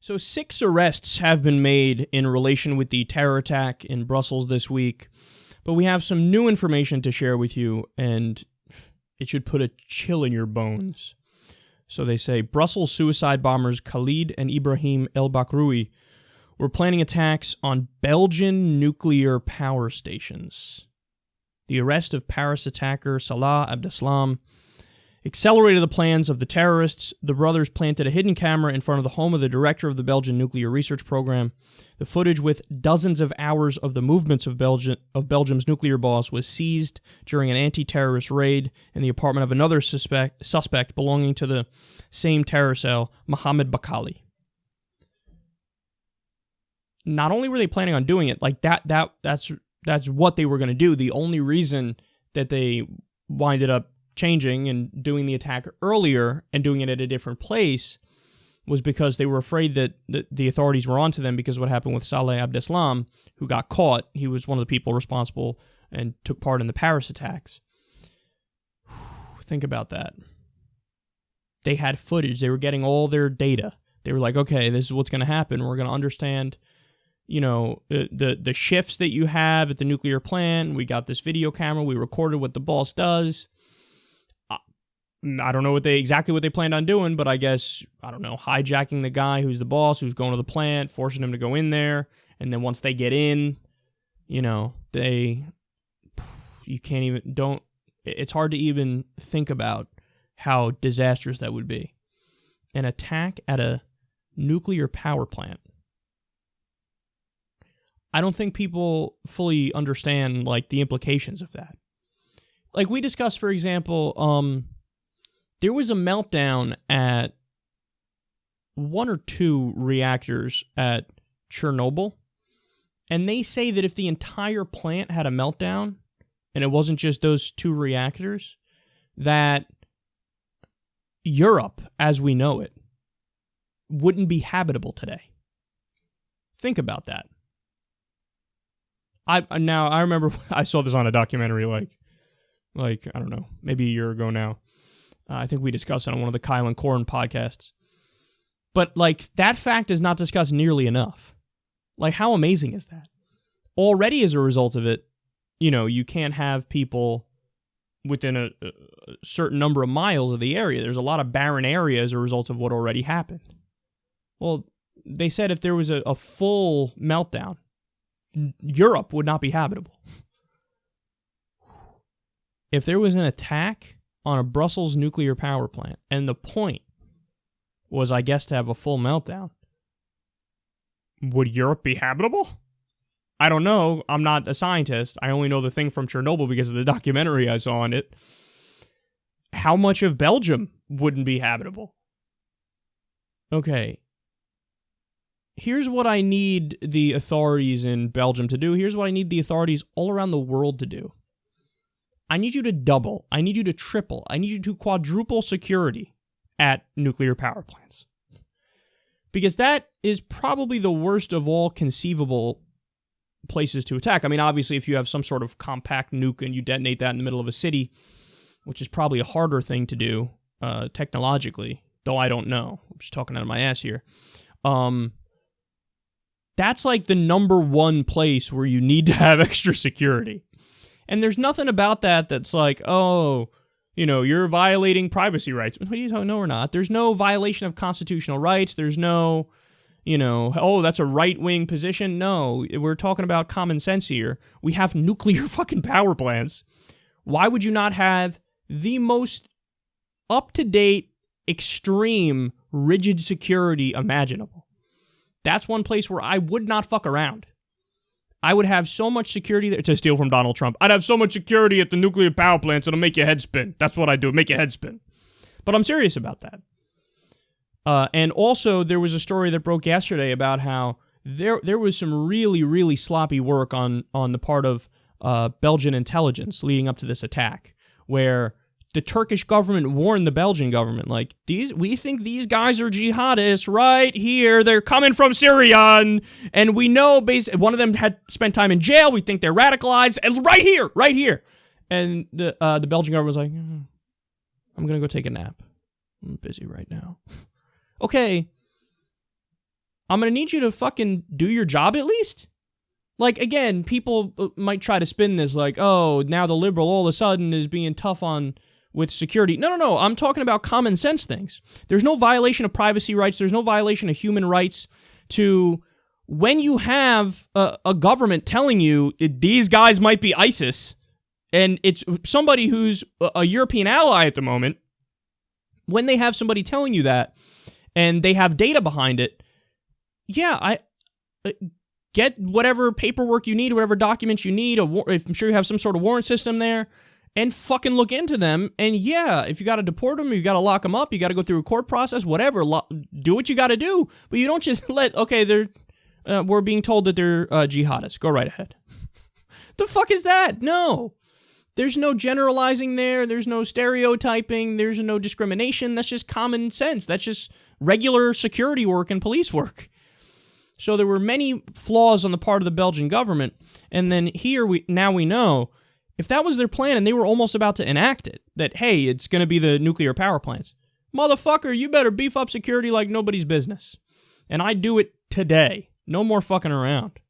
So 6 arrests have been made in relation with the terror attack in Brussels this week, but we have some new information to share with you, and it should put a chill in your bones. So they say Brussels suicide bombers Khalid and Ibrahim Bakraoui were planning attacks on Belgian nuclear power stations. The arrest of Paris attacker Salah Abdeslam accelerated the plans of the terrorists. The brothers planted a hidden camera in front of the home of the director of the Belgian nuclear research program. The footage with dozens of hours of the movements of Belgium's nuclear boss was seized during an anti-terrorist raid in the apartment of another suspect belonging to the same terror cell, Mohamed Bakraoui. Not only were they planning on doing it, like that's what they were going to do. The only reason that they winded up changing and doing the attack earlier and doing it at a different place was because they were afraid that the authorities were onto them because of what happened with Salah Abdeslam, who got caught. He was one of the people responsible and took part in the Paris attacks. Think about that. They had footage. They were getting all their data. They were like, okay, this is what's going to happen. We're going to understand, the shifts that you have at the nuclear plant. We got this video camera. We recorded what the boss does. I don't know exactly what they planned on doing, but I guess, hijacking the guy who's the boss, who's going to the plant, forcing him to go in there, and then once they get in, it's hard to even think about how disastrous that would be. An attack at a nuclear power plant. I don't think people fully understand, the implications of that. Like we discussed, for example, there was a meltdown at 1 or 2 reactors at Chernobyl, and they say that if the entire plant had a meltdown, and it wasn't just those 2 reactors, that Europe, as we know it, wouldn't be habitable today. Think about that. I remember I saw this on a documentary I don't know, maybe a year ago now. I think we discussed it on one of the Kyle and Corn podcasts. But, that fact is not discussed nearly enough. How amazing is that? Already as a result of it, you can't have people within a certain number of miles of the area. There's a lot of barren area as a result of what already happened. Well, they said if there was a full meltdown, Europe would not be habitable. If there was an attack on a Brussels nuclear power plant, and the point was, I guess, to have a full meltdown, would Europe be habitable? I don't know. I'm not a scientist. I only know the thing from Chernobyl because of the documentary I saw on it. How much of Belgium wouldn't be habitable? Okay. Here's what I need the authorities in Belgium to do. Here's what I need the authorities all around the world to do. I need you to double, I need you to triple, I need you to quadruple security at nuclear power plants. Because that is probably the worst of all conceivable places to attack. I mean, obviously, if you have some sort of compact nuke and you detonate that in the middle of a city, which is probably a harder thing to do technologically, though I don't know. I'm just talking out of my ass here. That's the number one place where you need to have extra security. And there's nothing about that that's you're violating privacy rights. No, we're not. There's no violation of constitutional rights. There's no, that's a right-wing position. No, we're talking about common sense here. We have nuclear fucking power plants. Why would you not have the most up-to-date, extreme, rigid security imaginable? That's one place where I would not fuck around. I would have so much security there, to steal from Donald Trump. I'd have so much security at the nuclear power plants it'll make your head spin. That's what I do, make your head spin. But I'm serious about that. And also, there was a story that broke yesterday about how there was some really, really sloppy work on the part of Belgian intelligence leading up to this attack, where the Turkish government warned the Belgian government, we think these guys are jihadists right here. They're coming from Syria, and we know one of them had spent time in jail. We think they're radicalized, and right here. And the Belgian government was like, I'm going to go take a nap. I'm busy right now. Okay. I'm going to need you to fucking do your job at least. Like, again, people might try to spin this like, oh, now the liberal all of a sudden is being tough on with security. No. I'm talking about common sense things. There's no violation of privacy rights. There's no violation of human rights to when you have a government telling you these guys might be ISIS, and it's somebody who's a European ally at the moment, when they have somebody telling you that and they have data behind it, yeah, I get whatever paperwork you need, whatever documents you need. I'm sure you have some sort of warrant system there, and fucking look into them. And yeah, if you got to deport them, you got to lock them up, you got to go through a court process, whatever. Do what you got to do, but you don't just we're being told that they're jihadists. Go right ahead. The fuck is that? No. There's no generalizing there. There's no stereotyping. There's no discrimination. That's just common sense. That's just regular security work and police work. So there were many flaws on the part of the Belgian government. And then here we know if that was their plan and they were almost about to enact it, that, hey, it's going to be the nuclear power plants. Motherfucker, you better beef up security like nobody's business. And I do it today. No more fucking around.